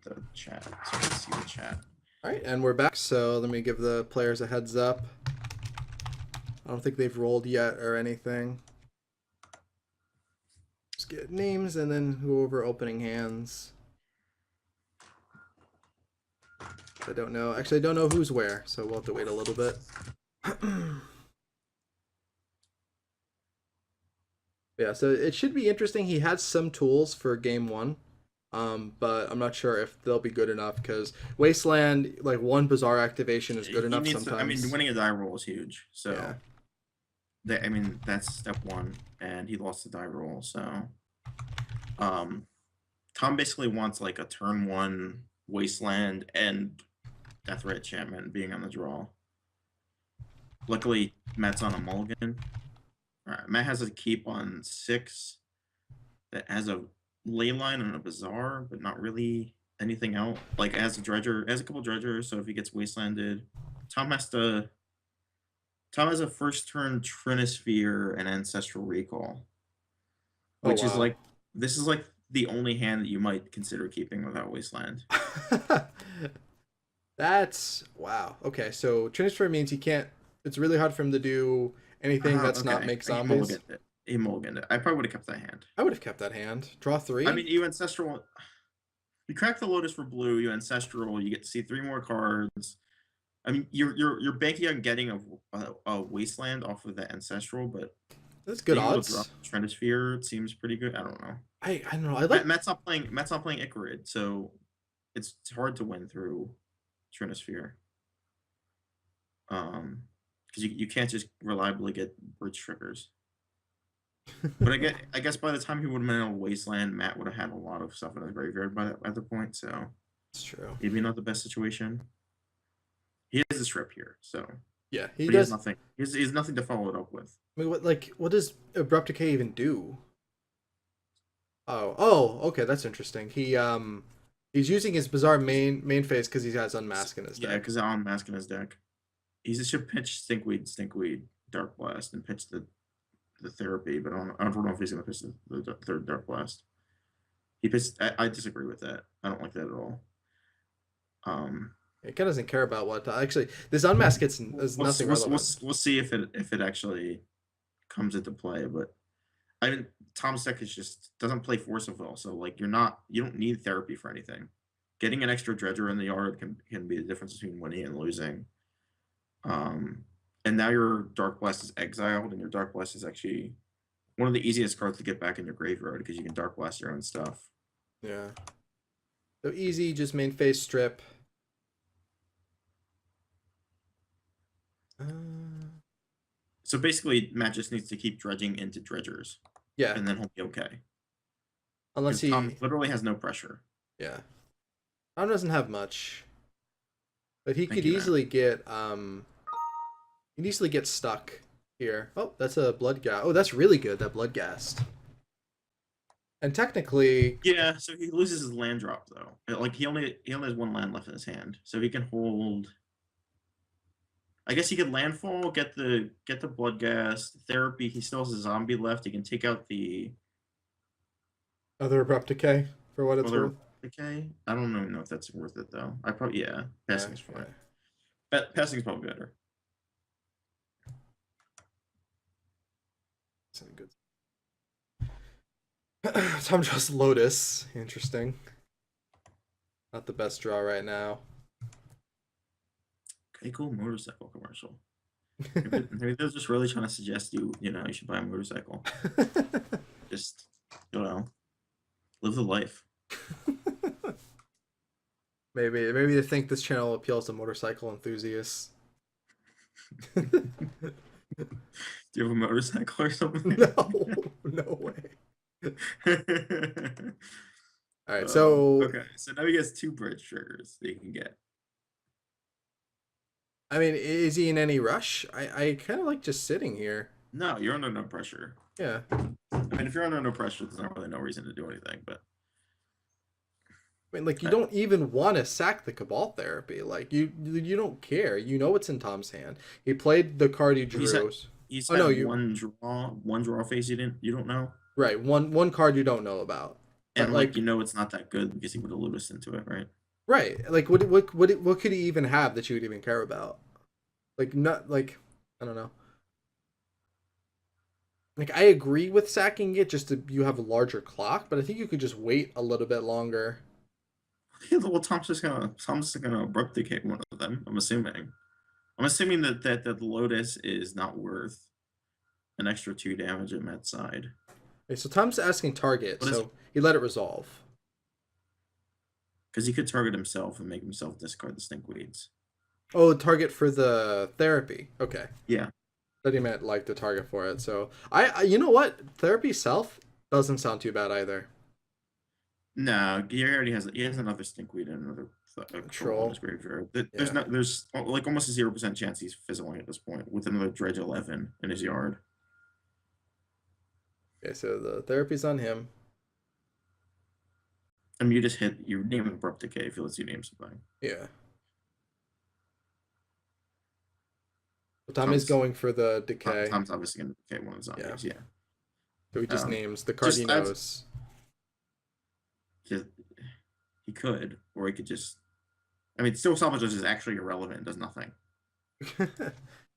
the chat so I can see the chat. All right, and we're back. So let me give the players a heads up. I don't think they've rolled yet or anything. Just get names and then go over opening hands. I don't know. Actually, I don't know who's where, so we'll have to wait a little bit. Yeah, so it should be interesting. He has some tools for game one, but I'm not sure if they'll be good enough because Wasteland, like one bizarre activation is good enough sometimes. I mean, winning a die roll is huge. So, yeah. I mean, that's step one, and he lost the die roll. So, Tom basically wants like a turn one Wasteland and Death Ray Enchantment being on the draw. Luckily, Matt's on a mulligan. All right, Matt has a keep on 6 that has a ley line and a bazaar, but not really anything else. Like as a dredger, as a couple dredgers. So if he gets wastelanded, Tom has a first turn Trinisphere and Ancestral Recall, which is like this is like the only hand that you might consider keeping without wasteland. That's wow. Okay, so Trinisphere means he can't. It's really hard for him to do anything that's not make zombies. He mulliganed it. I probably would have kept that hand. I would have kept that hand. Draw 3. I mean, you Ancestral. You crack the Lotus for blue. You Ancestral. You get to see 3 more cards. I mean, you're banking on getting a Wasteland off of the Ancestral, but that's good odds. Trinisphere, it seems pretty good. I don't know. I don't know. I like Matt's not playing Ichorid, so it's hard to win through Trinisphere. Because you can't just reliably get bridge triggers. But I guess by the time he would have been in a Wasteland, Matt would have had a lot of stuff in his graveyard at the point. So it's true. Maybe not the best situation. He has a strip here, so yeah, he has nothing. He has nothing to follow it up with. I mean, what does Abrupt Decay even do? Oh, okay, that's interesting. He's using his Bizarre main phase because he has Unmask in his deck. Yeah, because Unmask in his deck. He should pitch Stinkweed, Darkblast, and pitch the Therapy, but I don't know if he's going to pitch the third Darkblast. He pitched. I disagree with that. I don't like that at all. It kind of doesn't care about what actually this Unmask gets is nothing relevant. We'll see if it actually comes into play, but I mean Tom's deck is just doesn't play Force of Will, so like you don't need Therapy for anything. Getting an extra Dredger in the yard can be the difference between winning and losing. And now your Darkblast is exiled, and your Darkblast is actually one of the easiest cards to get back in your graveyard because you can Darkblast your own stuff. Yeah. So easy, just main phase strip. So basically, Matt just needs to keep dredging into dredgers. Yeah. And then he'll be okay. Unless he Tom literally has no pressure. Yeah. Tom doesn't have much. But he could easily get he'd easily get stuck here. Oh, that's a Bloodghast. Oh, that's really good, that Bloodghast. And technically, yeah, so he loses his land drop though. Like he only has 1 land left in his hand. So he can hold. I guess he could landfall, get the Bloodghast, Therapy. He still has a zombie left. He can take out the other Abrupt Decay for what it's worth. Decay. I don't know if that's worth it though. Passing is fine. Yeah. Passing is probably better. Good. Tom draws Lotus. Interesting. Not the best draw right now. Okay, cool motorcycle commercial. Maybe they're just really trying to suggest you should buy a motorcycle. Just live the life. Maybe they think this channel appeals to motorcycle enthusiasts. Do you have a motorcycle or something? No way. All right, so okay, so now he has 2 bridge triggers that you can get. I mean, is he in any rush? I kind of like just sitting here. No, you're under no pressure. Yeah. I mean, if you're under no pressure, there's not really no reason to do anything, but I mean, like, you don't even want to sack the Cabal Therapy. Like, you don't care. You know what's in Tom's hand. He played the card he drew. He's one draw phase you don't know. Right, one card you don't know about. And like Like, it's not that good because he would have Lotus into it, right? right? Like, what could he even have that you would even care about? Like, not like, I don't know. Like, I agree with sacking it just to you have a larger clock, but I think you could just wait a little bit longer. Yeah, well, Tom's just gonna abrupt decay one of them. I'm assuming. I'm assuming that the Lotus is not worth an extra 2 damage at Matt's side. Okay, so Tom's asking target, What is so he let it resolve. because he could target himself and make himself discard the Stinkweeds. Oh, target for the therapy. Okay. Yeah. That he meant like the target for it. So you know what? Therapy self doesn't sound too bad either. No, he has another Stinkweed and another troll in his graveyard. There's like almost a 0% chance he's fizzling at this point with another Dredge 11 in his yard. Okay, so the therapy's on him. I mean, you name an abrupt decay if he lets you name something. Yeah. Tom is going for the decay. Tom's obviously going to decay one of the zombies. Yeah. So he just names the card he knows. He could, or he could just. I mean, still salvage is actually irrelevant. It does nothing.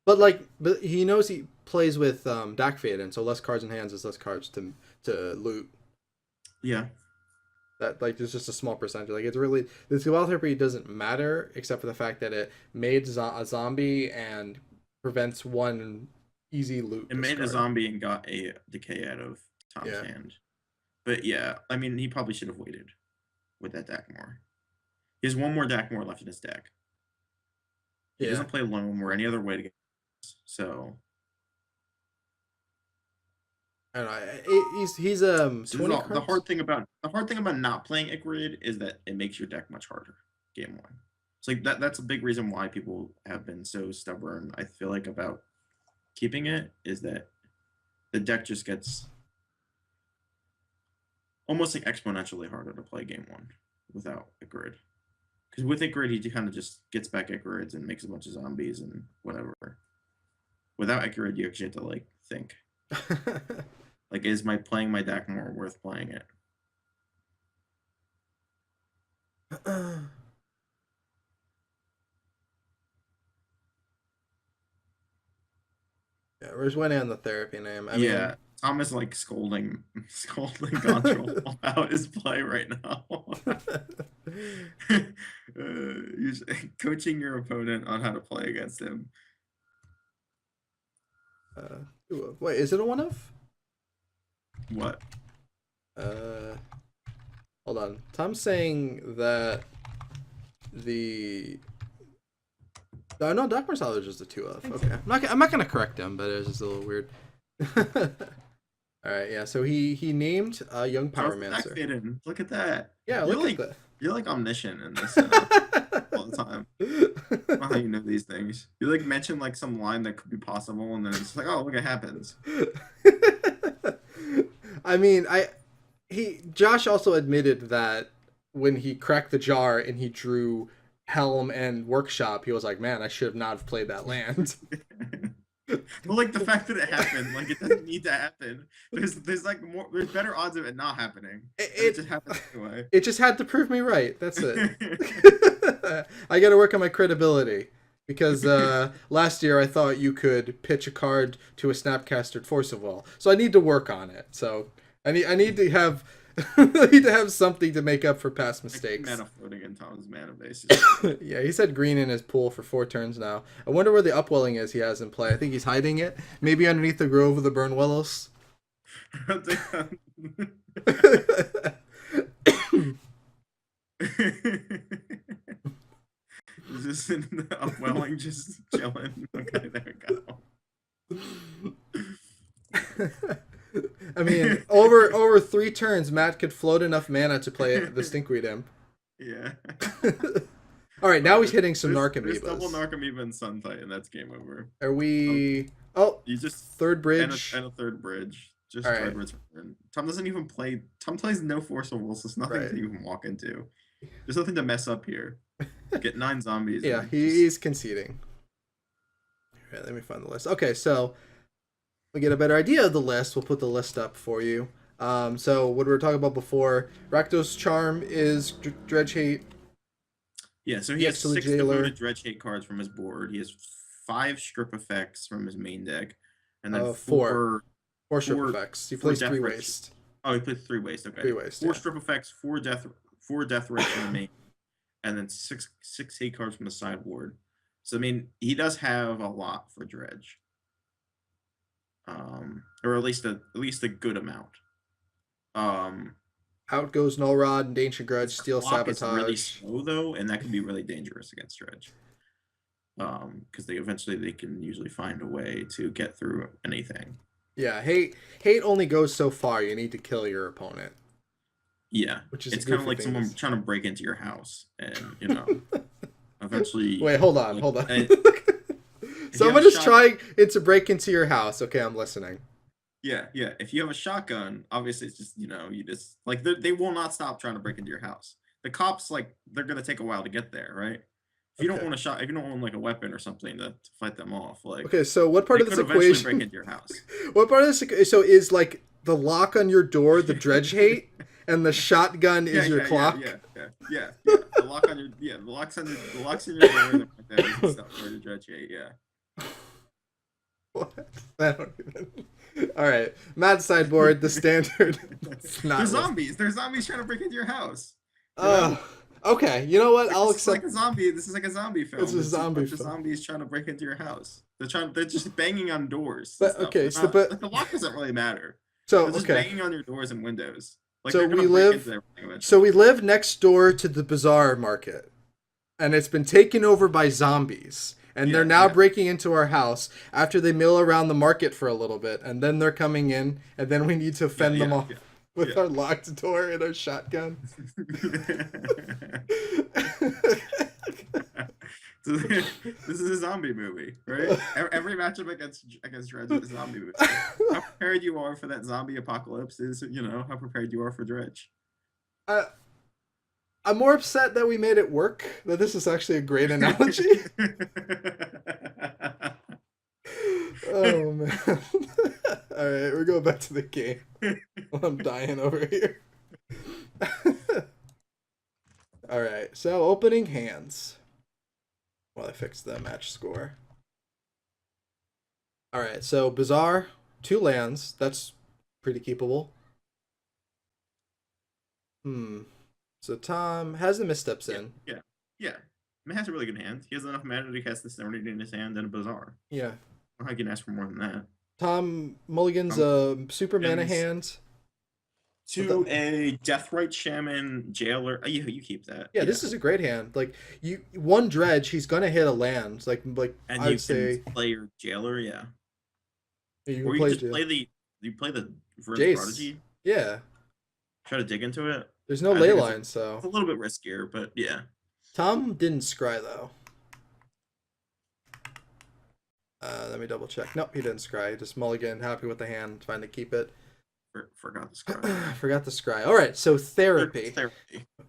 but he knows he plays with Dak Faden, so less cards in hands is less cards to loot. Yeah. That like there's just a small percentage. Like it's really this wild therapy doesn't matter except for the fact that it made a zombie and prevents one easy loot. It made a zombie and got a decay out of Tom's hand. But yeah, I mean, he probably should have waited with that Dakmor. He has one more Dakmor left in his deck. He doesn't play Loam or any other way to get this, so. I don't know. He's 20 the hard thing about not playing Ichorid is that it makes your deck much harder game one. It's like that's a big reason why people have been so stubborn. I feel like about keeping it is that the deck just gets almost like exponentially harder to play game one without Ichorid. Because with Ichorid, he kind of just gets back Ichorids and makes a bunch of zombies and whatever. Without Ichorid, you actually have to like think. Like, is playing my deck more worth playing it? Yeah, we're just waiting on the therapy name. I mean, Tom is like scolding Gottshall about his play right now. He's coaching your opponent on how to play against him. Wait, is it a 1-of? What? Hold on. Tom's saying that the no, Darkblast and Strip is just a 2-of. Okay, I'm not gonna correct him, but it's just a little weird. All right, yeah. So he named Young Pyromancer. Look at that. Yeah, look at that. You're like omniscient in this all the time. I don't know how you know these things. You like mention like some line that could be possible, and then it's like, oh, look, it happens. I mean, Josh also admitted that when he cracked the jar and he drew Helm and Workshop, he was like, man, I should not have played that land. Well, like the fact that it happened, like it doesn't need to happen. There's better odds of it not happening. It just happened anyway. It just had to prove me right. That's it. I got to work on my credibility because last year I thought you could pitch a card to a Snapcaster Force of Will, so I need to work on it. So I need to have I need to have something to make up for past mistakes. Mana floating in Tom's mana base. Yeah, he's had green in his pool for 4 turns now. I wonder where the Upwelling is he has in play. I think he's hiding it. Maybe underneath the Grove of the Burn Willows. Is this in the Upwelling just chilling? Okay, there we go. I mean, over 3 turns, Matt could float enough mana to play the Stinkweed Imp. Yeah. All right, now he's hitting some Narcomoebas. There's double Narcomoeba and Sunfight, and that's game over. Are we? Oh, you just third bridge and a third bridge. Just right. Dreadwood's return. Tom doesn't even play. Tom plays no Force of Will, so there's nothing to even walk into. There's nothing to mess up here. Get 9 zombies. Yeah, he's conceding. All right, let me find the list. Okay, so we get a better idea of the list. We'll put the list up for you. So what we were talking about before, Rakdos Charm is Dredge Hate. Yeah, so he has Yesterday 6 Jailer. devoted Dredge Hate cards from his board. He has 5 strip effects from his main deck, and then Four. four Four strip four effects. He four plays death three rates. waste. Oh, he plays 3 waste. Okay, 3 waste. 4 Yeah. strip effects, 4 death rates from the main, and then six hate cards from the sideboard. So I mean, he does have a lot for Dredge, or at least a good amount. Out goes Null Rod and Ancient Grudge, His Steel clock is really Sabotage. slow though, and that can be really dangerous against Dredge. Because they can usually find a way to get through anything. Yeah, hate only goes so far. You need to kill your opponent. Yeah, Which is it's a kind of goofy like thing someone to- trying to break into your house, and eventually. Wait, hold on. If you have Someone a is trying to break into your house. Okay, I'm listening. Yeah. If you have a shotgun, obviously it's just you just like they will not stop trying to break into your house. The cops they're gonna take a while to get there, right? If you don't Okay. if you don't own like a weapon or something to fight them off, like Okay, so what part they of this could eventually equation? break into your house. What part of this? So is like the lock on your door the Dredge Hate, and the shotgun is your clock? Yeah. The lock on your the locks on your door. That is stuff for the Dredge Hate. Yeah. What? I don't even. All right, Matt sideboard, the standard. They're zombies. They're zombies trying to break into your house. Okay. You know what? I'll accept. Like a zombie. This is like a zombie film. It's a zombie film. Zombies trying to break into your house. They're just banging on doors. But okay, so but the lock doesn't really matter. So they're just banging on your doors and windows. Like so we live next door to the bazaar market, and it's been taken over by zombies. And they're now breaking into our house after they mill around the market for a little bit, and then they're coming in, and then we need to fend them off with our locked door and our shotgun. This is a zombie movie, right? Every matchup against Dredge is a zombie movie. How prepared you are for that zombie apocalypse is, how prepared you are for Dredge. I'm more upset that we made it work. That this is actually a great analogy. Oh man! All right, we're going back to the game. I'm dying over here. All right, so opening hands. While I fix the match score. All right, so Bazaar, 2 lands. That's pretty keepable. So Tom has the missteps in. Yeah. I mean, has a really good hand. He has enough mana to cast the Serenity in his hand and a Bazaar. Yeah. I don't know how you can ask for more than that. Tom Mulligan's a super mana hand. To a Deathrite Shaman Jailer. You keep that. Yeah, this is a great hand. Like one Dredge, he's gonna hit a land. Like and I would say play your Jailer, yeah. You or you just play the Verdant Prodigy. Yeah. Try to dig into it. There's no ley line, so it's a little bit riskier, but yeah. Tom didn't scry though. Let me double check. Nope, he didn't scry. Just mulligan, happy with the hand, trying to keep it. Forgot the scry. Forgot the scry. All right, so therapy.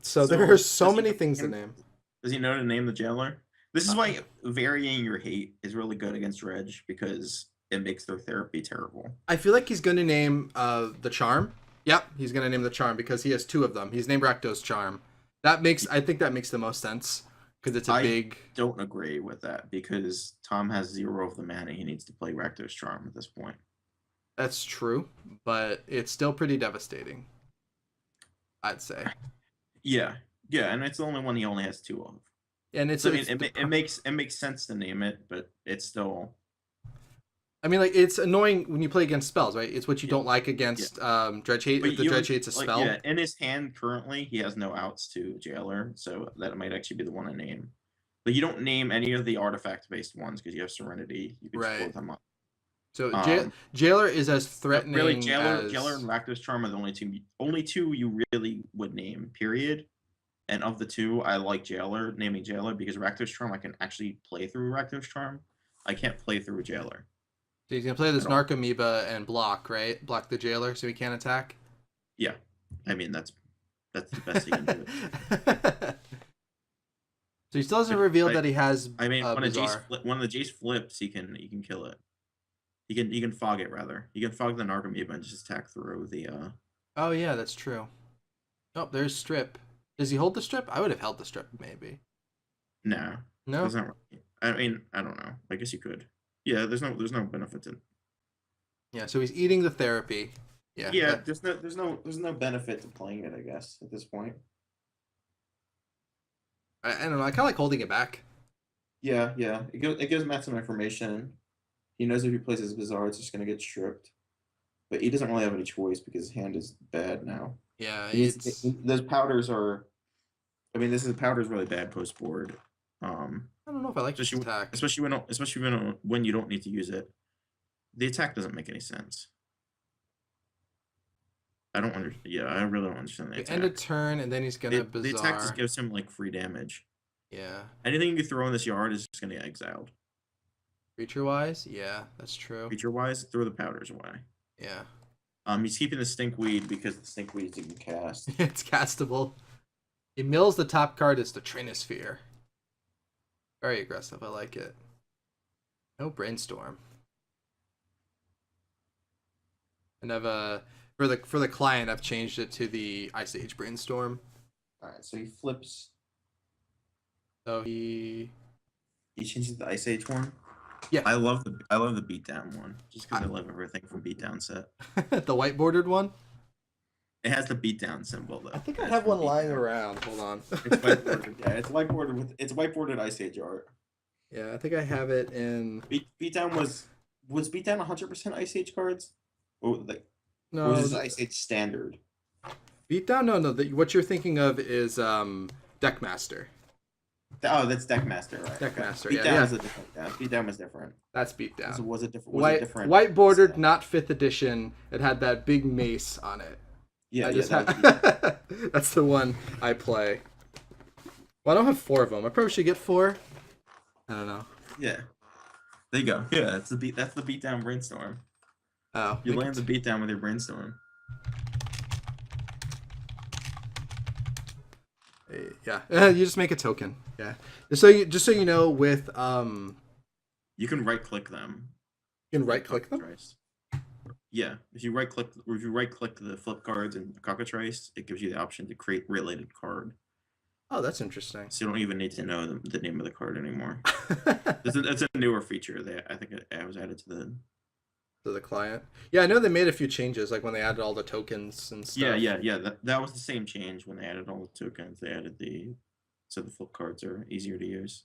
So there are so many things to name. Does he know to name the Jailer? This is why varying your hate is really good against Dredge, because it makes their therapy terrible. I feel like he's going to name the Charm. Yep, he's going to name the Charm because he has 2 of them. He's named Rakdos Charm. I think that makes the most sense because it's big. I don't agree with that because Tom has 0 of the mana he needs to play Rakdos Charm at this point. That's true, but it's still pretty devastating, I'd say. Yeah, and it's the only one he only has 2 of. And it's, so, it makes sense to name it, but it's still. I mean, like, it's annoying when you play against spells, right? It's what you don't like against Dredge Hate. If the Dredge Hate's a spell. Yeah, in his hand currently, he has no outs to Jailer, so that might actually be the one to name. But you don't name any of the artifact-based ones because you have Serenity. You can split them up. So Jailer is as threatening. Really, Jailer and Rakdos Charm are the only two you really would name. Period. And of the 2, I like naming Jailer because Rakdos Charm I can actually play through Rakdos Charm. I can't play through a Jailer. So he's gonna play this Narc Amoeba and block, right? Block the Jailer so he can't attack. Yeah, I mean that's the best he can do. So he still hasn't revealed that he has. I mean, when the Jace flips, he can kill it. He can fog it rather. He can fog the Narc Amoeba and just attack through the Oh yeah, that's true. Oh, there's Strip. Does he hold the Strip? I would have held the Strip, maybe. No, No? that's not really. I mean, I don't know. I guess you could. Yeah, there's no benefit to. Yeah, so he's eating the therapy. Yeah, Yeah, that, there's no benefit to playing it. I guess at this point. I don't know. I kind of like holding it back. Yeah, yeah. It gives Matt some information. He knows if he plays his Bizarre, it's just gonna get stripped. But he doesn't really have any choice because his hand is bad now. Yeah, He needs it's. those powders are. I mean, this is powder's really bad post board. I don't know if I like this Especially attack. when you don't need to use it. The attack doesn't make any sense. I don't under. Yeah, I really don't understand the We end a attack. turn, and then he's gonna The attack just bizarre. gives him like free damage. Yeah, Anything you throw in this yard is just gonna get exiled. creature wise, yeah, that's true. Creature wise, throw the powders away. Yeah, He's keeping the stinkweed because the stinkweed you can cast. it's castable. He mills the top card as the Trinosphere. Very aggressive. I like it. No brainstorm. And I've for the client, I've changed it to the Ice Age brainstorm. All right, so he flips. So he He changes the Ice Age one. Yeah. I love the beatdown one just because I love everything from beatdown set. the white bordered one. It has the beatdown symbol though. I think I That's have from one lying Beatdown. around. Hold on. It's whiteboarded. Yeah, it's whiteboarded Ice Age art. Yeah, I think I have it in. Beatdown was beatdown 100% Ice Age cards, or like No, was this Ice Age standard? beatdown. No, no. What you're thinking of is Deckmaster. Oh, that's Deckmaster, right? Deckmaster, Okay. yeah, yeah. Was a different. Yeah, beatdown was different. That's beatdown. Was it different? White bordered, not fifth edition. It had that big mace on it. Yeah, I yeah. just That was beatdown. That's the one I play. Well, I don't have 4 of them. I probably should get 4. I don't know. Yeah. There you go. Yeah, that's the beatdown brainstorm. Oh, You land the beatdown with your brainstorm. Yeah, you just make a token. Yeah, just so you know, with You can right click them. you can right click them. Cockatrice. Yeah, if you right click the flip cards in Cockatrice, it gives you the option to create related card. Oh, that's interesting. So you don't even need to know the name of the card anymore. It's a newer feature that I think it was added to the. To the client. Yeah, I know they made a few changes, like when they added all the tokens and stuff. Yeah. That was the same change when they added all the tokens. They added so the flip cards are easier to use.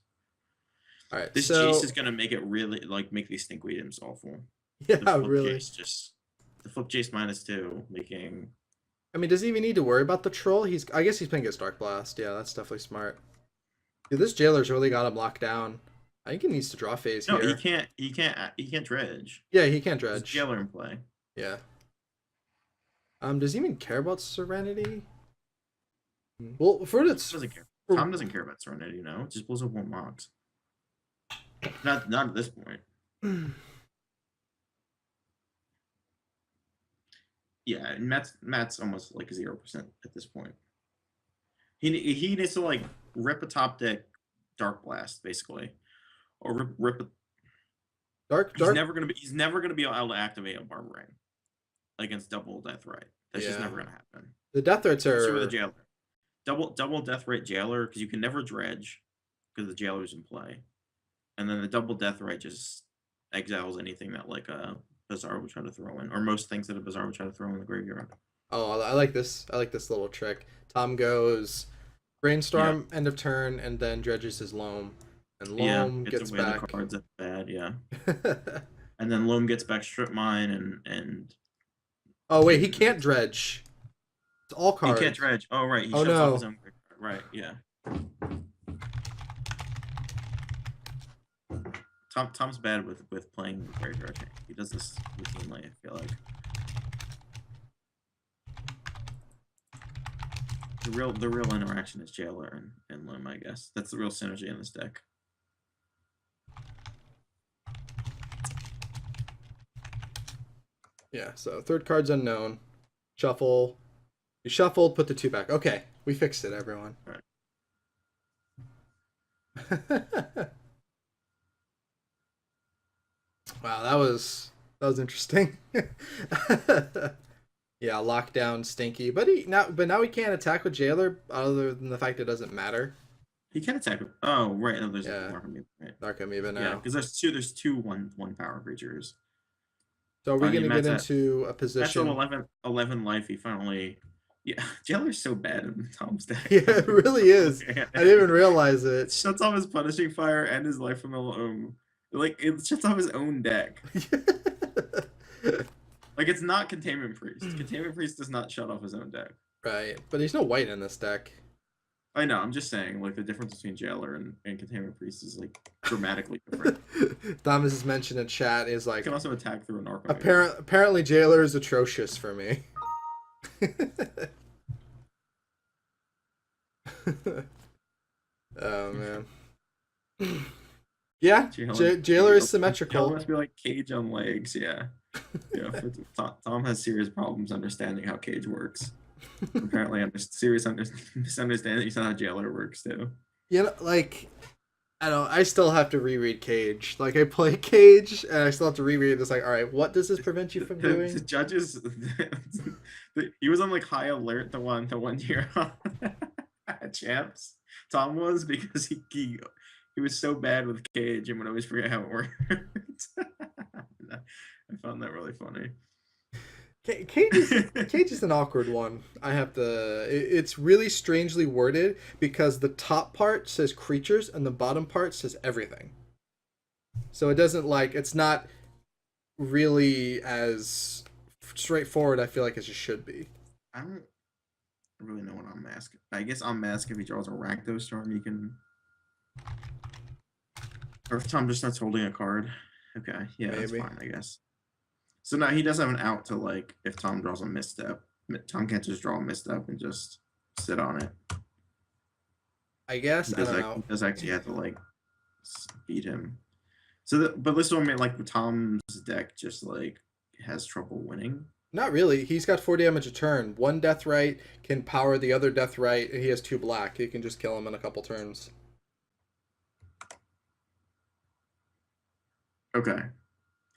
All right, This so Jace is gonna make it really make these stinkweed awful. yeah, The flip really. Jace the flip Jace -2 making. I mean, does he even need to worry about the troll? I guess he's playing against Darkblast. Yeah, that's definitely smart. Dude, this jailer's really got him locked down. I think he needs to draw phase No, here. he can't dredge. Yeah, he can't There's a dredge. jailer in play. Yeah. Does he even care about Serenity? Well, for its Doesn't care. Tom doesn't care about Serenity, no. It just blows up 1 Mox. Not at this point. Yeah, and Matt's almost like 0% at this point. He needs to like rip a top deck Darkblast basically, or rip. He's never gonna be able to activate a Barbarian against double Death Right. That's just Yeah. never gonna happen. The death threats Especially with are a jailer. Double Death Right Jailer because you can never dredge because the jailer's in play, and then the double Death Right just exiles anything that like a Bazaar would try to throw in, or most things that a Bazaar would try to throw in the graveyard. Oh, I like this. I like this little trick. Tom goes brainstorm end of turn, and then dredges his loam, and loam gets gets away back. the cards that's bad. Yeah, and then loam gets back strip mine and. Oh wait, he can't dredge. It's all cards. He can't dredge. Oh right, he Oh, shuts no. off his own graveyard. Right, yeah. Tom's bad with playing the graveyard. He does this routinely, I feel like. The real interaction is Jailer and Lim, I guess. That's the real synergy in this deck. Yeah, so third card's unknown. Shuffle. You shuffled, put the 2 back. Okay, we fixed it, everyone. All right. Wow, that was interesting. Yeah, lockdown stinky. But now he can't attack with Jailer other than the fact it doesn't matter. He can attack. Oh, right. No, there's a Yeah, Narcomoeba. Right. Narcomoeba Yeah, now. because there's two one power creatures. So are we Yeah, gonna get into a Matt's at position? 11 life. He finally. Yeah, Jailer's so bad in Tom's deck. Yeah, it really is. I didn't even realize It it. shuts off his punishing fire and his life from the like it shuts off his own deck. Like it's not Containment Priest. Containment Priest does not shut off his own deck. Right, but there's no white in this deck. I know. I'm just saying, like the difference between Jailer and Containment Priest is like dramatically different. Thomas has mentioned in chat is You like can also attack through an arc. apparently Jailer is atrocious for me. Oh man. Yeah, Jailer is symmetrical. Jailer must be like Cage on legs. Yeah. Yeah. Tom has serious problems understanding how Cage works. Apparently, serious misunderstanding how Jailer works too. You know, like I don't know, I still have to reread Cage. Like I play Cage and I still have to reread it. It's like, all right, what does this prevent you from doing? The judges, he was on like high alert the one year at champs. Tom was because he was so bad with Cage and would always forget how it worked. I found that really funny. Cage is an awkward one. I have to. It's really strangely worded because the top part says creatures and the bottom part says everything. So it doesn't like it's not really as straightforward. I feel like as it should be. I don't really know what on mask. I guess on mask if he draws a Rakdos Storm, you can. Or if Tom just starts holding a card. Okay, yeah, maybe. That's fine, I guess. So now he does have an out to like if Tom draws a misstep. Tom can't just draw a misstep and just sit on it. I guess he does actually have to like beat him. So, but this one, like Tom's deck just like has trouble winning. Not really. He's got 4 damage a turn. One Deathrite can power the other Deathrite, and he has 2 black. He can just kill him in a couple turns. Okay.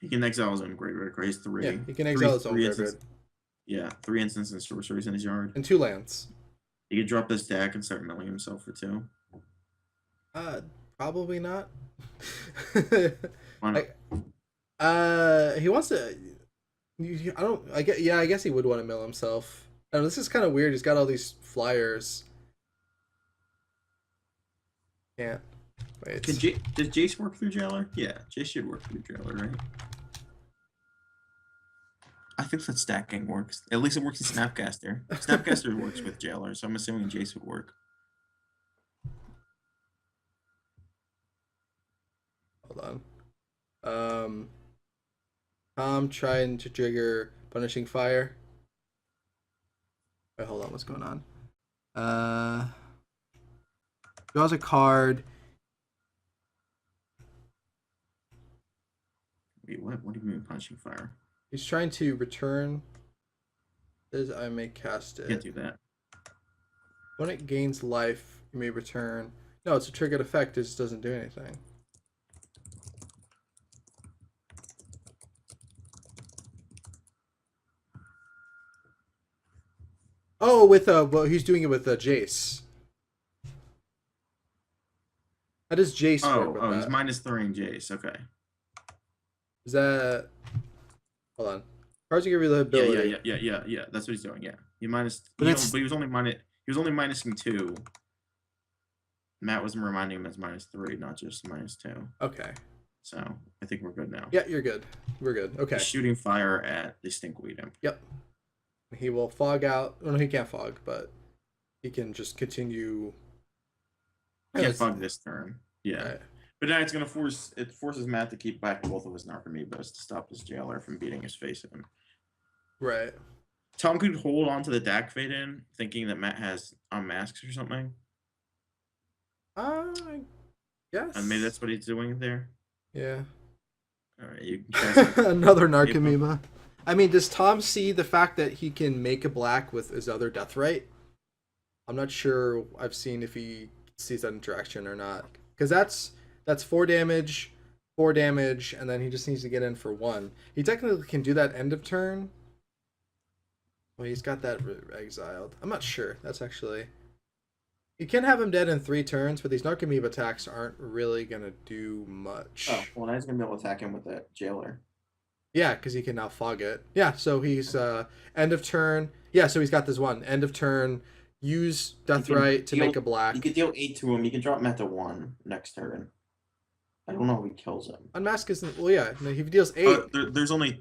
He can exile his own graveyard. He's 3. Yeah, he can exile his own graveyard. Yeah, 3 instants and sorceries in his yard. And 2 lands. He could drop this deck and start milling himself for 2. Probably not. Why not? He wants to. I guess he would want to mill himself. I don't know, this is kind of weird. He's got all these flyers. Can't. Wait. Does Jace work through Jailer? Yeah, Jace should work through Jailer, right? I think that stacking works. At least it works in Snapcaster. Snapcaster works with Jailer, so I'm assuming Jace would work. Hold on. Tom trying to trigger Punishing Fire. Wait, hold on. What's going on? Draws a card. Wait, what? What do you mean Punishing Fire? He's trying to return. Says I may cast it. Can't do that. When it gains life, you may return. No, it's a triggered effect. It just doesn't do anything. Oh, well, he's doing it with Jace. How does Jace work with that? He's -3ing Jace. Okay. Is that? Hold on. Cards give you the ability. Yeah. That's what he's doing. Yeah. He was only minusing 2. Matt was reminding him as -3, not just -2. Okay. So I think we're good now. Yeah, you're good. We're good. Okay. He's shooting fire at the Stinkweed Imp. Yep. He will fog out. Well, no, he can't fog, but he can just continue. He can't fog this turn. Yeah. Right. But now it's gonna forces Matt to keep back both of his Narcomoebas to stop this Jailer from beating his face in. Right. Tom could hold on to the Dak Fade in, thinking that Matt has unmasks or something. I guess. And maybe that's what he's doing there. Yeah. All right, you can another Narcomoeba. I mean, does Tom see the fact that he can make a black with his other Deathrite? I'm not sure. I've seen if he sees that interaction or not, because that's 4 damage, 4 damage, and then he just needs to get in for 1. He technically can do that end of turn. Well, he's got that exiled. I'm not sure. That's actually. You can have him dead in 3 turns, but these Narcomoeba attacks aren't really gonna do much. Oh, well, now he's gonna be able to attack him with that jailer. Yeah, because he can now fog it. Yeah, so he's end of turn. Yeah, so he's got this one end of turn. Use Deathrite to make a black. You can deal 8 to him. You can drop him at the 1 next turn. I don't know if he kills him. Unmask isn't. Well, yeah, no, he deals 8. There's only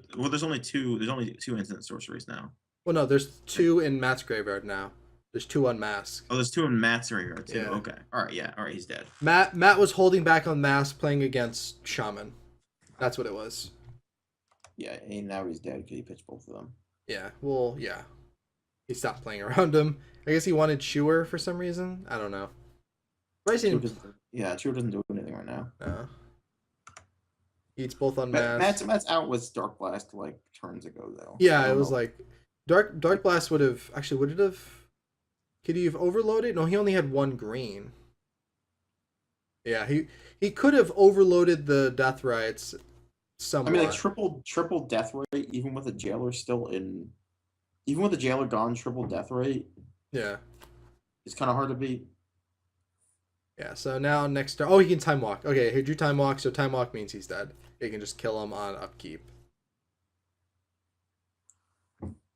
two. There's only 2 instant sorceries now. Well, no, there's 2 in Matt's graveyard now. There's 2 unmasked. Oh, there's 2 in Matt's graveyard too. Yeah. Okay. All right. Yeah. All right. He's dead. Matt was holding back on mask playing against Shaman. That's what it was. Yeah. And now he's dead because he pitched both of them. Yeah. Well, yeah. He stopped playing around him. I guess he wanted Chewer for some reason. I don't know. Chewer doesn't do anything right now. No. Eats both on mask. Matt's out with Darkblast like turns ago though. Yeah, it was like Darkblast would have could he have overloaded? No, he only had 1 green. Yeah, he could have overloaded the death rights somewhat. I mean, like triple death rate, even with a jailer even with a jailer gone, triple death rate. Yeah, it's kind of hard to beat. Yeah, so now next turn, he can time walk. Okay, he drew time walk, so time walk means he's dead. You can just kill him on upkeep.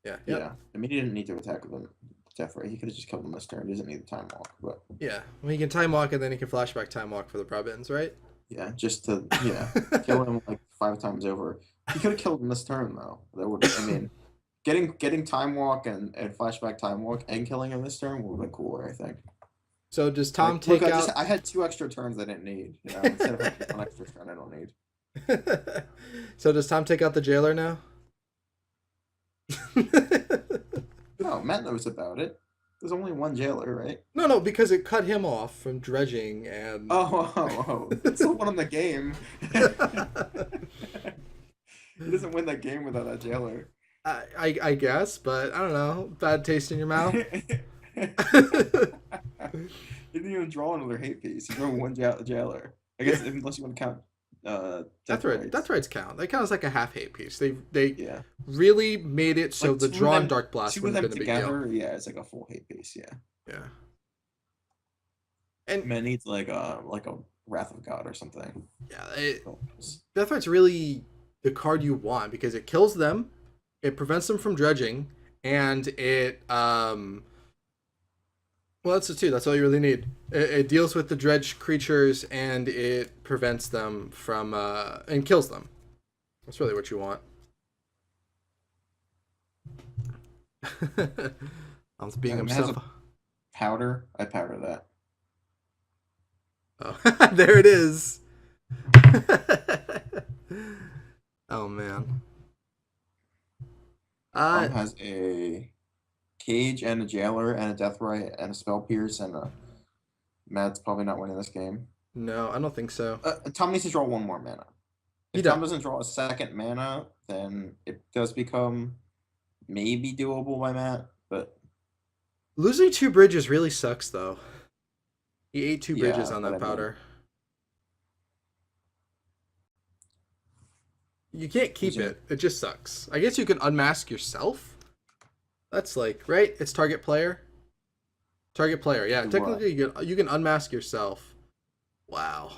Yeah. Yep. Yeah. I mean, he didn't need to attack with him. Definitely, he could have just killed him this turn. He doesn't need the time walk, but yeah, well, he can time walk and then he can flashback time walk for the Prebends, right? Yeah, just to kill him like 5 times over. He could have killed him this turn though. That would, I mean, getting time walk and flashback time walk and killing him this turn would have been cooler, I think. So does Tom take out? I had 2 extra turns I didn't need. You know, instead of having 1 extra turn I don't need. So does Tom take out the jailer now? No, Matt knows about it. There's only 1 jailer, right? No, because it cut him off from dredging and. Oh! It's the one in the game. He doesn't win that game without that jailer. I guess, but I don't know. Bad taste in your mouth. He didn't even draw another hate piece. He drew 1 jailer. I guess unless you want to count. Death rights count. They count as like a half hate piece. They yeah. really made it so like the drawn Darkblast would have been a big deal. Yeah, it's like a full hate piece. Yeah. Yeah. And man needs like a Wrath of God or something. Yeah, Deathright's really the card you want because it kills them, it prevents them from dredging, and it well, that's the 2. That's all you really need. It deals with the dredge creatures and it prevents them from and kills them. That's really what you want. I'm being himself. Powder. I powder that. Oh, there it is. Oh man. Tom has a cage and a jailer and a deathrite and a spell pierce and a. Matt's probably not winning this game. No, I don't think so. Tom needs to draw 1 more mana. If Tom doesn't draw a 2nd mana, then it does become maybe doable by Matt. But losing 2 bridges really sucks, though. He ate 2 bridges on that powder. You can't keep it. It just sucks. I guess you can unmask yourself. That's like, right? It's target player. Target player, yeah. Technically, you can unmask yourself. Wow.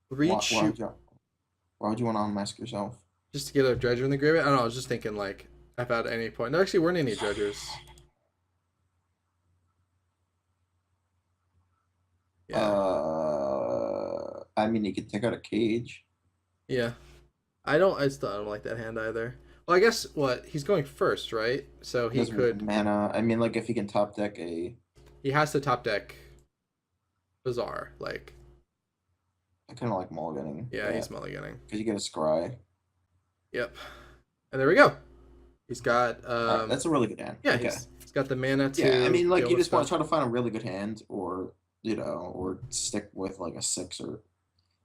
Why would you want to unmask yourself? Just to get a dredger in the graveyard? I don't know. I was just thinking, like, if at any point. There actually weren't any dredgers. Yeah. I mean, you could take out a cage. Yeah. I still don't like that hand either. Well, I guess he's going first, right? So he could mana. I mean, like if he can top deck a. He has to top deck. Bizarre, like. I kind of like mulliganing. Yeah, he's mulliganing. Because you get a scry. Yep. And there we go. He's got. That's a really good hand. Yeah, okay. He's got the mana to. Yeah, I mean, like you just want to try to find a really good hand, or or stick with like a 6 or.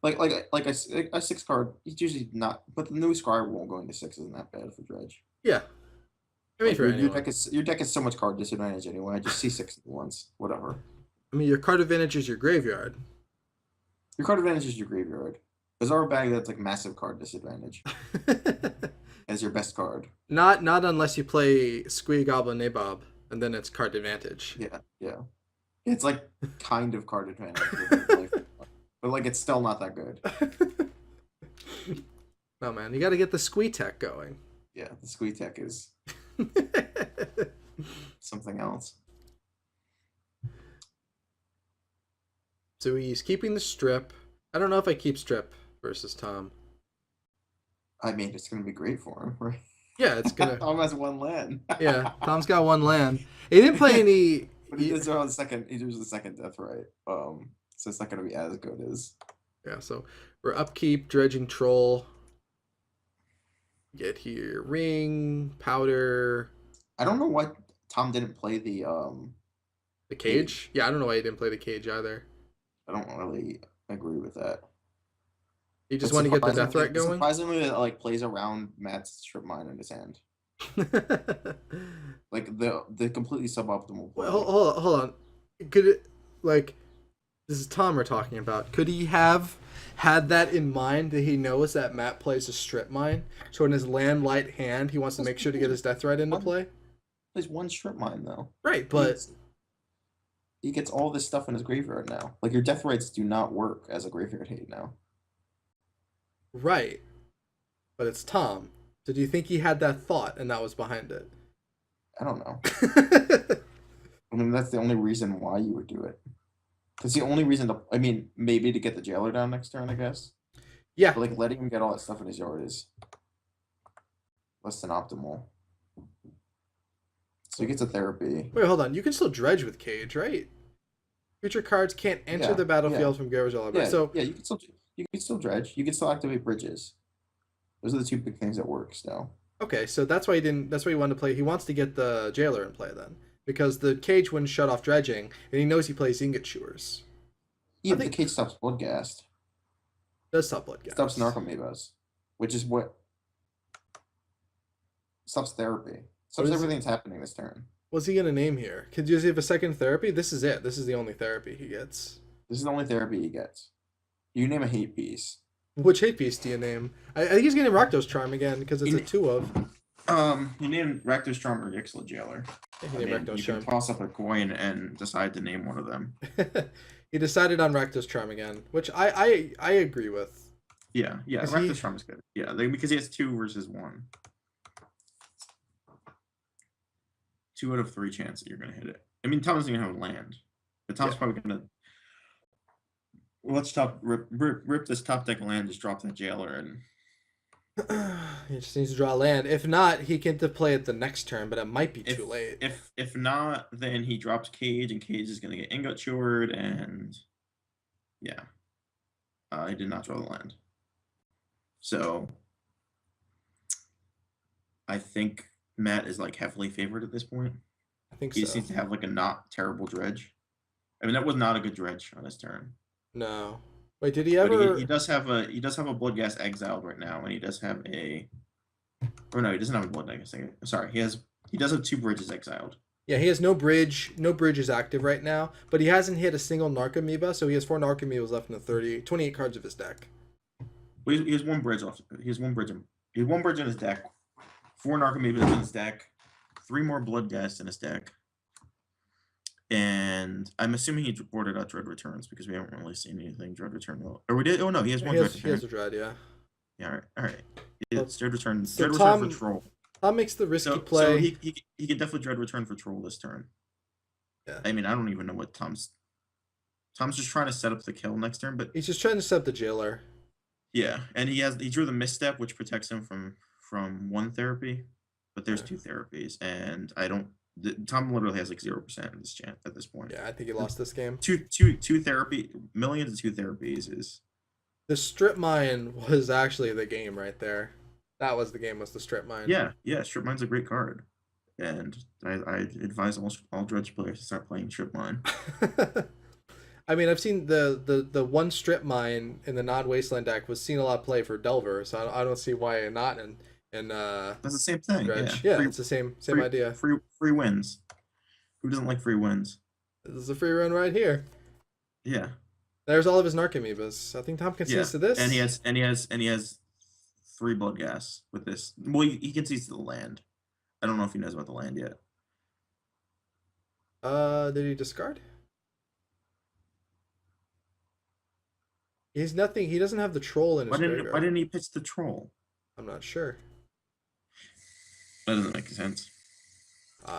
Like a 6 card, it's usually not. But the new scry won't go into 6 isn't that bad for dredge. Yeah, I mean, like your deck is so much card disadvantage anyway. Just see 6 at once, whatever. I mean, your card advantage is your graveyard. Your card advantage is your graveyard. Bizarre bag that's like massive card disadvantage. as your best card. Not unless you play Squee Goblin Nabob, and then it's card advantage. Yeah, yeah. It's like kind of card advantage with like life, but like it's still not that good. No man, you got to get the Squee tech going. Yeah, the Squee Tech is something else. So he's keeping the strip. I don't know if I keep strip versus Tom. I mean, it's gonna be great for him, right? Yeah, it's gonna. Tom has one land. Yeah, Tom's got one land. He didn't play any. But he does the second. He does the second death right. So it's not gonna be as good as. Yeah, so we're upkeep, dredging troll. Get here, ring, powder. I don't know why Tom didn't play the cage. Yeah, I don't know why he didn't play the cage either. I don't really agree with that. He just want to get the death right going. Surprisingly, it like plays around Matt's strip mine in his hand. Like the completely suboptimal play. Wait, hold on. Could it like this is Tom we're talking about? Could he have had that in mind that he knows that Matt plays a strip mine? So in his land light hand, he wants to make sure to get his death right into play. Plays one strip mine though. Right, but he gets all this stuff in his graveyard now. Like your death rights do not work as a graveyard hate now. Right. But it's Tom. So do you think he had that thought and that was behind it? I don't know. I mean, that's the only reason why you would do it. It's the only reason to, I mean, maybe to get the jailer down next turn, I guess. Yeah. But like letting him get all that stuff in his yard is less than optimal. So he gets a therapy. Wait, hold on. You can still dredge with cage, right? Future cards can't enter the battlefield from Garage Oliver. So yeah, you can still dredge. You can still activate bridges. Those are the two big things that work still. Okay, so that's why he didn't. That's why he wanted to play. He wants to get the jailer in play then, because the cage wouldn't shut off dredging, and he knows he plays ingot chewers. Yeah, but the cage stops Bloodghast. Does stop Bloodghast. Stops Narcomoebas, which is what stops therapy. Stops everything that's happening this turn. What's he gonna name here? Could you have a second therapy? This is it. This is the only therapy he gets. This is the only therapy he gets. You name a hate piece. Which hate piece do you name? I think he's getting Rakdos Charm again because it's a 2 of. You named Rakdos Charm or Ixla Jailer. Yeah, you can toss up a coin and decide to name one of them. He decided on Rakdos Charm again, which I agree with. Yeah, Rakdos Charm is good. Yeah, because he has 2 versus 1. 2 out of 3 chance that you're gonna hit it. I mean, Tom's gonna have a land, but Tom's probably gonna. Let's rip this top deck land, just drop that jailer, and he just needs to draw land. If not, he can play it the next turn, but it might be too late. If not, then he drops cage, and cage is gonna get ingot chewered, and yeah, I did not draw the land, so I think Matt is like heavily favored at this point. I think he just needs to have like a not terrible dredge. I mean, that was not a good dredge on his turn. No. Wait, did he ever? But he does have a Bloodghast exiled right now, and he does have a. Or no, he doesn't have a Bloodghast. Sorry, he does have 2 bridges exiled. Yeah, he has no bridge. No bridge is active right now, but he hasn't hit a single Narcomoeba, so he has 4 Narcomoebas left in the 28 cards of his deck. Well, he has 1 bridge off. He has 1 bridge. He has 1 bridge in his deck. 4 Narcomoebas in his deck. 3 more Bloodghast in his deck. And I'm assuming he boarded out Dread Returns because we haven't really seen anything Dread Return. Or we did? Oh no, he has 1 Dread Return. He has a Dread, yeah. Yeah, all right. It's Dread Return. So Dread Return for Troll. Tom makes the risky play. So he can definitely Dread Return for Troll this turn. Yeah. I mean, I don't even know what Tom's just trying to set up the kill next turn, but he's just trying to set up the jailer. Yeah, and he drew the misstep, which protects him from 1 therapy, but there's 2 therapies, and Tom literally has like 0% in this chance at this point. Yeah, I think he lost this game. Two therapy, millions of 2 therapies is. The strip mine was actually the game right there. That was the game. Was the strip mine? Yeah, strip mine's a great card, and I advise all Dredge players to start playing strip mine. I mean, I've seen the 1 strip mine in the non-wasteland deck was seen a lot of play for Delver, so I don't see why not. And that's the same thing. Dredge. Yeah, it's the same idea. Free wins. Who doesn't like free wins? This is a free run right here. Yeah. There's all of his Narcomoebas. I think Tom concedes to this. And he has 3 blood gas with this. Well, he can see the land. I don't know if he knows about the land yet. Did he discard? He's nothing. He doesn't have the troll in his graveyard. Why didn't he pitch the troll? I'm not sure. That doesn't make sense.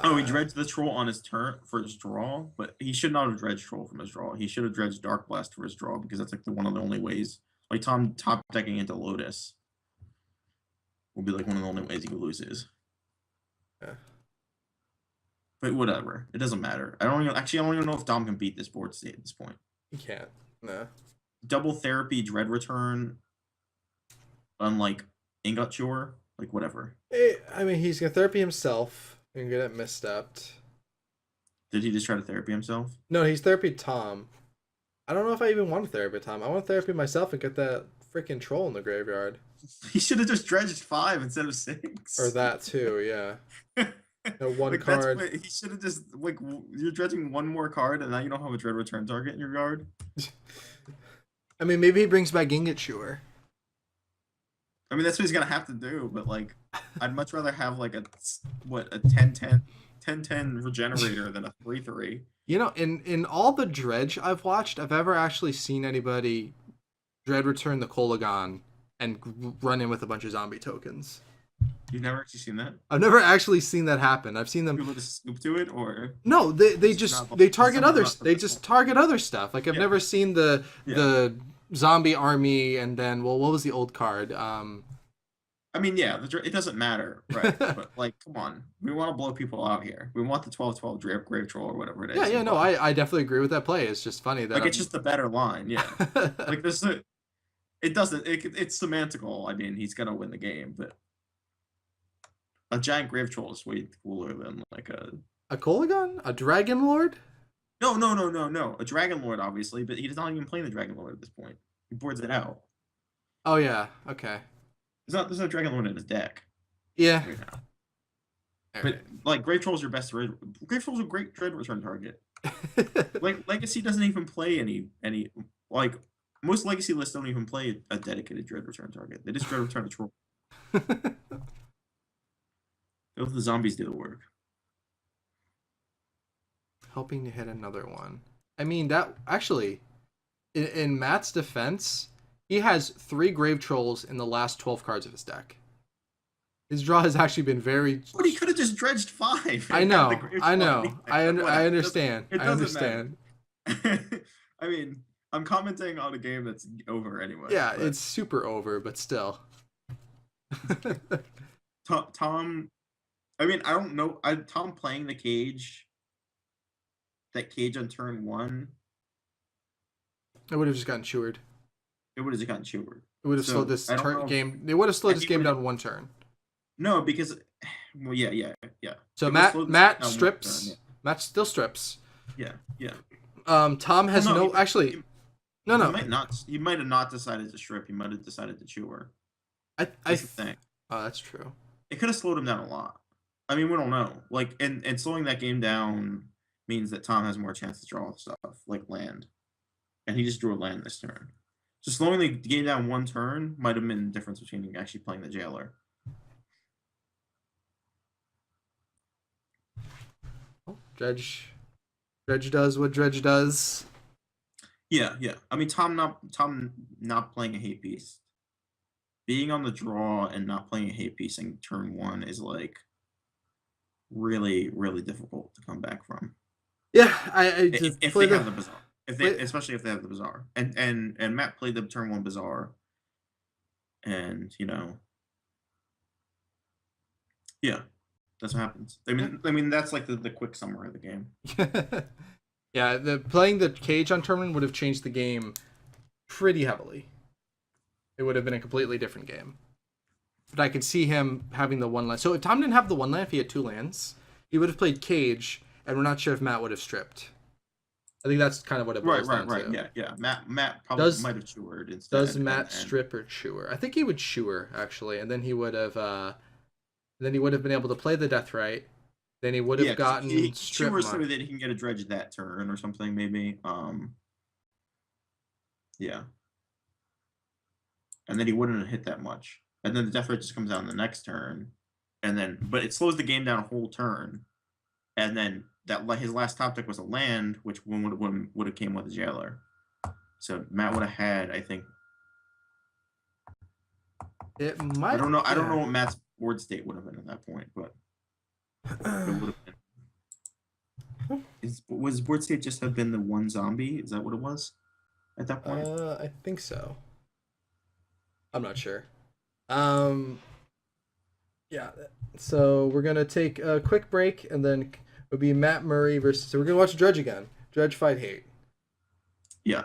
Oh, he dredged the troll on his turn for his draw, but he should not have dredged troll from his draw. He should have dredged Darkblast for his draw because that's like one of the only ways. Like Tom top decking into Lotus will be like one of the only ways he can lose his. Yeah. But whatever, it doesn't matter. I don't even know if Dom can beat this board state at this point. He can't. No. Double therapy, dread return, unlike Ingot Cure, like whatever. I mean, he's gonna therapy himself and get it misstepped. Did he just try to therapy himself? No, he's therapy Tom. I don't know if I even want to therapy Tom. I want to therapy myself and get that freaking troll in the graveyard. He should have just dredged 5 instead of 6. Or that too, yeah. No, one like card. He should have just like you're dredging one more card and now you don't have a dread return target in your yard. I mean, maybe he brings back Ingature. I mean, that's what he's gonna have to do. But like, I'd much rather have like a 10-10 regenerator than a 3/3. You know, in all the Dredge I've watched, I've ever actually seen anybody dread return the Kolagon and run in with a bunch of zombie tokens. You've never actually seen that? I've never actually seen that happen. I've seen them. People just scoop to it, or no, they target others. They just target other stuff. Like I've never seen the zombie army, and then what was the old card? I mean, yeah, it doesn't matter, right? But like, come on, we want to blow people out here. We want the 12/12 grave troll or whatever it is. Yeah, no, I definitely agree with that play. It's just funny that it's just a better line, yeah. Like it's semantical. I mean, he's gonna win the game, but a giant grave troll is way cooler than like a Kolagon, a Dragon Lord. No. A Dragon Lord, obviously, but he's not even playing the Dragon Lord at this point. He boards it out. Oh yeah, okay. There's no Dragon Lord in his deck. Yeah. Right now. But like Grave Troll's your best Grave Troll's a great dread return target. Like Legacy doesn't even play any like most Legacy lists don't even play a dedicated dread return target. They just dread return a troll. Both the zombies do the work. Hoping to hit another one. I mean, that actually, in Matt's defense, he has 3 Grave Trolls in the last 12 cards of his deck. His draw has actually been very. But he could have just dredged 5. I know. I understand. It doesn't matter. I mean, I'm commenting on a game that's over anyway. Yeah, it's super over, but still. Tom. I mean, I don't know. Tom playing the cage. That cage on turn 1. It would have just gotten chewered. It would have just gotten chewered. It would have slowed this game. They would have slowed this game down 1 turn. No, because, well, yeah. So Matt strips. Turn, yeah. Matt still strips. Yeah. Tom has actually. No. He might have not decided to strip. He might have decided to chewer. I think. Oh, that's true. It could have slowed him down a lot. I mean, we don't know. Like, and slowing that game down means that Tom has more chance to draw stuff like land, and he just drew a land this turn. So slowing the game down 1 turn might have been the difference between actually playing the jailer. Dredge does what Dredge does. Yeah. I mean, Tom not playing a hate piece, being on the draw and not playing a hate piece in turn 1 is like really, really difficult to come back from. Yeah, if they have the Bazaar, especially if they have the Bazaar, and Matt played the turn 1 Bazaar, and yeah, that's what happens. I mean that's like the quick summary of the game. Yeah, playing the cage on turn 1 would have changed the game pretty heavily. It would have been a completely different game. But I could see him having the 1 land. So if Tom didn't have the 1 land, if he had 2 lands, he would have played cage, and we're not sure if Matt would have stripped. I think that's kind of what it boils down to. Right. Yeah. Matt probably might have chewered instead. Does Matt strip or chewer? I think he would chewer actually, and then he would have. Then he would have been able to play the Deathrite. Then he would have gotten strip chewer so that he can get a dredge that turn or something maybe. Yeah. And then he wouldn't have hit that much. and then the death rate just comes out in the next turn, and then but it slows the game down a whole turn, and then his last top deck was a land, which would have came with a jailer. So Matt would have had, I think. It might. I don't know. I don't know what Matt's board state would have been at that point, but it would have been. Was board state just have been the one zombie? Is that what it was at that point? I think so. I'm not sure. Yeah. So we're gonna take a quick break, and then it'll be Matt Murray versus. So we're gonna watch Dredge again. Dredge fight hate. Yeah.